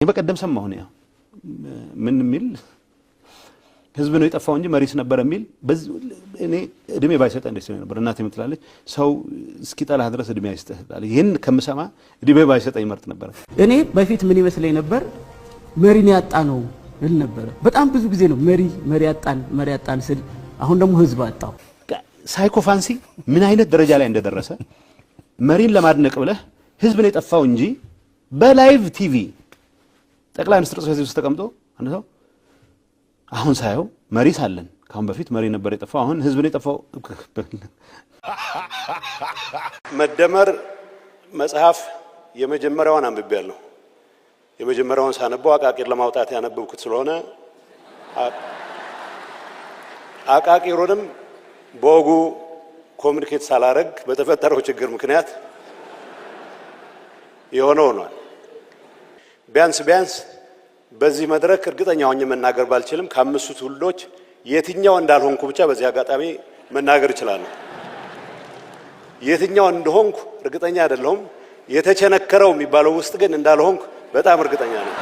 በቀደም ሰማሁ ነው ምን ሚል ህዝብ ነው የጠፋው እንጂ መሪስ ነበር የሚል እኔ እድሜ ባይሰጠን ደስ ነበር። እናቴ ምትላለች ሰው እስኪ ጠላህ ድረስ እድሜ አይስተህላል። ይሄን ከምሰማ እድሜ ባይሰጠኝ መርጥ ነበር። እኔ በፊት ምን ይመስለኝ ነበር መሪን ያጣ ነው እል ነበር። በጣም ብዙ ጊዜ ነው መሪ ያጣን ስል አሁን ደግሞ ህዝብ አጣው። ሳይኮፋንሲ ምን አይነት ደረጃ ላይ እንደደረሰ መሪን ለማድነቅ ብለህ ህዝብ ነው የጠፋው እንጂ በላይቭ ቲቪ ጠቅላይ ሚኒስትር ጽሕፈት ቤት ውስጥ ተቀምጦ አንተ ሰው አሁን ሳይው መሪ ሳለን ካሁን በፊት መሪ ነበር የጠፋው አሁን ህዝብ ነው የጠፋው። መደመር መጽሐፍ የመጀመሪያውን አንብቤያለሁ። የመጀመሪያውን ሳነበው አቃቂር ለማውጣት ያነበብኩት ስለሆነ አቃቂሩንም በወጉ ኮሙኒኬት ሳላረግ በተፈጠረው ችግር ምክንያት የሆነው ነው። ቢያንስ በዚህ መድረክ እርግጠኛ ሆኜ መናገር ባልችልም ከአምስቱ ትውልዶች የትኛው እንዳልሆንኩ ብቻ በዚህ አጋጣሚ መናገር እችላለሁ። የትኛው እንደሆንኩ እርግጠኛ አይደለሁም። የተቸነከረው የሚባለው ውስጥ ግን እንዳልሆንኩ በጣም እርግጠኛ ነኝ።